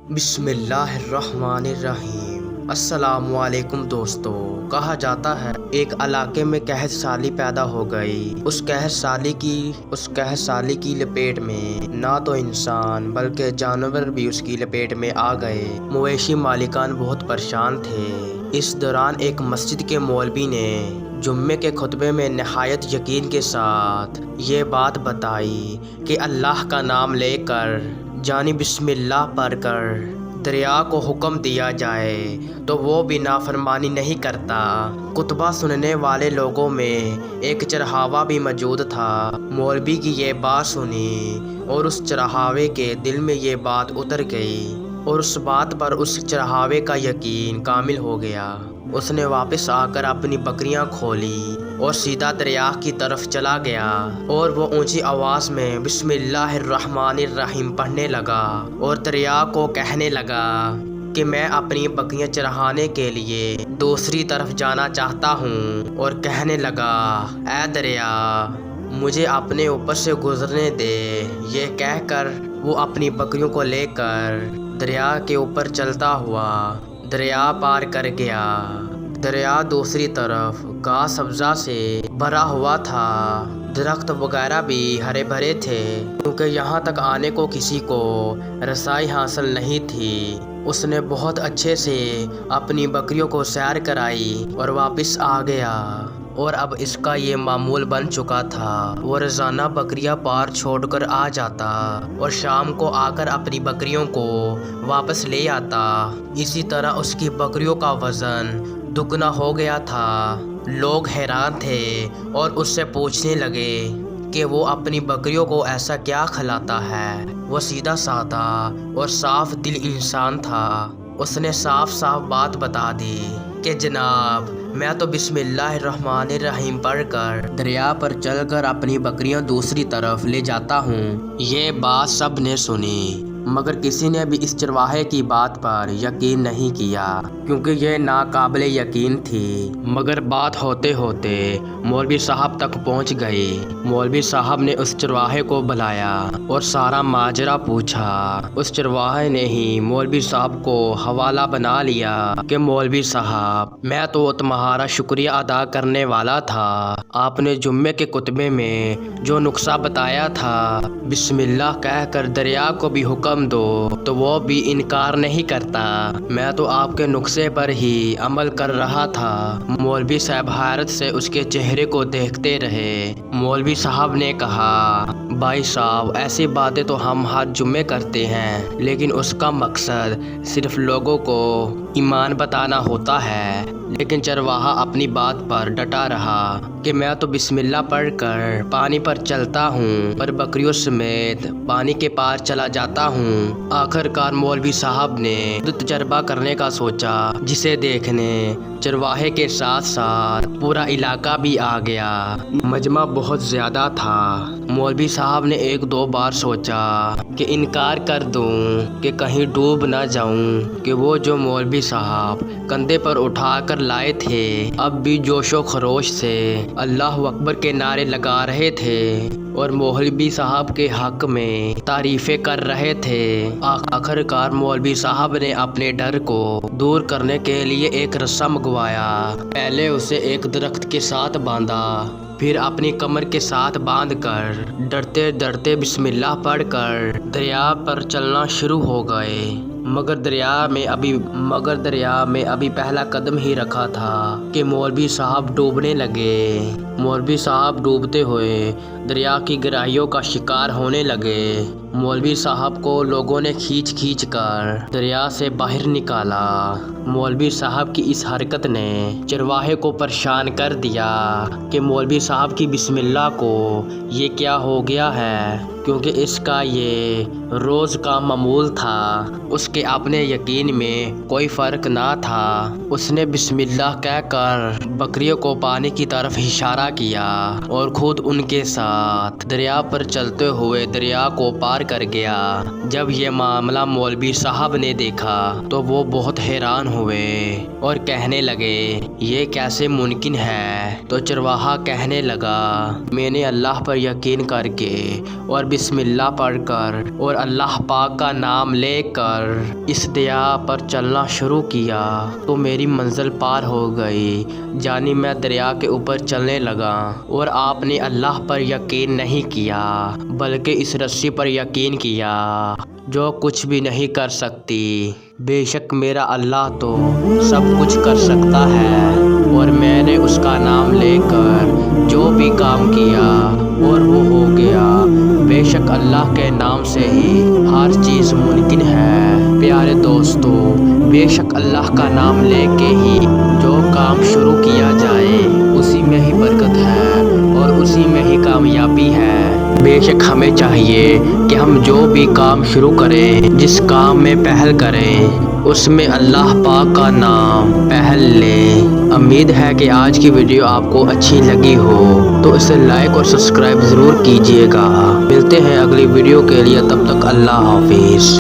بسم اللہ الرحمن الرحیم۔ السلام علیکم دوستو۔ کہا جاتا ہے ایک علاقے میں قحط سالی پیدا ہو گئی۔ اس قحط سالی کی لپیٹ میں نہ تو انسان بلکہ جانور بھی اس کی لپیٹ میں آ گئے۔ مویشی مالکان بہت پریشان تھے۔ اس دوران ایک مسجد کے مولوی نے جمعے کے خطبے میں نہایت یقین کے ساتھ یہ بات بتائی کہ اللہ کا نام لے کر یعنی بسم اللہ پڑھ کر دریا کو حکم دیا جائے تو وہ بھی نافرمانی نہیں کرتا۔ خطبہ سننے والے لوگوں میں ایک چرواہا بھی موجود تھا۔ مولوی کی یہ بات سنی اور اس چرواہے کے دل میں یہ بات اتر گئی اور اس بات پر اس چرواہے کا یقین کامل ہو گیا۔ اس نے واپس آ کر اپنی بکریاں کھولی اور سیدھا دریا کی طرف چلا گیا اور وہ اونچی آواز میں بسم اللہ الرحمن الرحیم پڑھنے لگا اور دریا کو کہنے لگا کہ میں اپنی بکریاں چرانے کے لیے دوسری طرف جانا چاہتا ہوں، اور کہنے لگا اے دریا مجھے اپنے اوپر سے گزرنے دے۔ یہ کہہ کر وہ اپنی بکریوں کو لے کر دریا کے اوپر چلتا ہوا دریا پار کر گیا۔ دریا دوسری طرف گھاس سبزہ سے بھرا ہوا تھا، درخت وغیرہ بھی ہرے بھرے تھے، کیونکہ یہاں تک آنے کو کسی کو رسائی حاصل نہیں تھی۔ اس نے بہت اچھے سے اپنی بکریوں کو سیر کرائی اور واپس آ گیا، اور اب اس کا یہ معمول بن چکا تھا۔ وہ روزانہ بکریاں پار چھوڑ کر آ جاتا اور شام کو آ کر اپنی بکریوں کو واپس لے آتا۔ اسی طرح اس کی بکریوں کا وزن دگنا ہو گیا تھا۔ لوگ حیران تھے اور اس سے پوچھنے لگے کہ وہ اپنی بکریوں کو ایسا کیا کھلاتا ہے۔ وہ سیدھا سادہ اور صاف دل انسان تھا۔ اس نے صاف صاف بات بتا دی کہ جناب میں تو بسم اللہ الرحمن الرحیم پڑھ کر دریا پر چل کر اپنی بکریاں دوسری طرف لے جاتا ہوں۔ یہ بات سب نے سنی، مگر کسی نے بھی اس چرواہے کی بات پر یقین نہیں کیا، کیونکہ یہ ناقابل یقین تھی۔ مگر بات ہوتے ہوتے مولوی صاحب تک پہنچ گئی۔ مولوی صاحب نے اس چرواہے کو بلایا اور سارا ماجرا پوچھا۔ اس چرواہے نے ہی مولوی صاحب کو حوالہ بنا لیا کہ مولوی صاحب میں تو تمہارا شکریہ ادا کرنے والا تھا۔ آپ نے جمعے کے خطبے میں جو نسخہ بتایا تھا بسم اللہ کہہ کر دریا کو بھی حکم دو تو وہ بھی انکار نہیں کرتا۔ میں تو آپ کے نسخے پر ہی عمل کر رہا تھا۔ مولوی صاحب حیرت سے اس کے چہرے کو دیکھتے رہے۔ مولوی صاحب نے کہا بھائی صاحب ایسی باتیں تو ہم ہر جمعے کرتے ہیں، لیکن اس کا مقصد صرف لوگوں کو ایمان بتانا ہوتا ہے۔ لیکن چرواہا اپنی بات پر ڈٹا رہا کہ میں تو بسم اللہ پڑھ کر پانی پر چلتا ہوں اور بکریوں سمیت پانی کے پار چلا جاتا ہوں۔ آخر کار مولوی صاحب نے تجربہ کرنے کا سوچا، جسے دیکھنے چرواہے کے ساتھ ساتھ پورا علاقہ بھی آ گیا۔ مجمع بہت زیادہ تھا۔ مولوی صاحب نے ایک دو بار سوچا کہ انکار کر دوں کہ کہیں ڈوب نہ جاؤں، کہ وہ جو مولوی صاحب کندھے پر اٹھا کر لائے تھے اب بھی جوش و خروش سے اللہ اکبر کے نعرے لگا رہے تھے اور مولوی صاحب کے حق میں تعریفیں کر رہے تھے۔ آخر کار مولوی صاحب نے اپنے ڈر کو دور کرنے کے لیے ایک رسا منگوایا۔ پہلے اسے ایک درخت کے ساتھ باندھا، پھر اپنی کمر کے ساتھ باندھ کر ڈرتے ڈرتے بسم اللہ پڑھ کر دریا پر چلنا شروع ہو گئے۔ مگر دریا میں ابھی پہلا قدم ہی رکھا تھا کہ مولوی صاحب ڈوبنے لگے۔ مولوی صاحب ڈوبتے ہوئے دریا کی گہرائیوں کا شکار ہونے لگے۔ مولوی صاحب کو لوگوں نے کھینچ کر دریا سے باہر نکالا۔ مولوی صاحب کی اس حرکت نے چرواہے کو پریشان کر دیا کہ مولوی صاحب کی بسم اللہ کو یہ کیا ہو گیا ہے، کیونکہ اس کا یہ روز کا معمول تھا۔ اس کے اپنے یقین میں کوئی فرق نہ تھا۔ اس نے بسم اللہ کہہ کر بکریوں کو پانی کی طرف اشارہ کیا اور خود ان کے ساتھ دریا پر چلتے ہوئے دریا کو پار کر گیا۔ جب یہ معاملہ مولوی صاحب نے دیکھا تو وہ بہت حیران ہوئے اور کہنے لگے یہ کیسے ممکن ہے؟ تو چرواہا کہنے لگا میں نے اللہ پر یقین کر کے اور بسم اللہ پڑھ کر اور اللہ پاک کا نام لے کر اس دریا پر چلنا شروع کیا تو میری منزل پار ہو گئی، یعنی میں دریا کے اوپر چلنے لگا اور آپ نے اللہ پر یقین نہیں کیا بلکہ اس رسی پر یقین کیا جو کچھ بھی نہیں کر سکتی۔ بے شک میرا اللہ تو سب کچھ کر سکتا ہے اور میں نے اس کا نام لے کر جو بھی کام کیا اور وہ ہو گیا۔ بے شک اللہ کے نام سے ہی ہر چیز ممکن ہے۔ پیارے دوستو، بے شک اللہ کا نام لے کے ہی جو کام شروع کیا جائے اسی میں ہی برکت ہے اور اسی میں ہی کامیابی ہے۔ بے شک ہمیں چاہیے کہ ہم جو بھی کام شروع کریں، جس کام میں پہل کریں، اس میں اللہ پاک کا نام پہل لیں۔ امید ہے کہ آج کی ویڈیو آپ کو اچھی لگی ہو تو اسے لائک اور سبسکرائب ضرور کیجیے گا۔ ملتے ہیں اگلی ویڈیو کے لیے، تب تک اللہ حافظ۔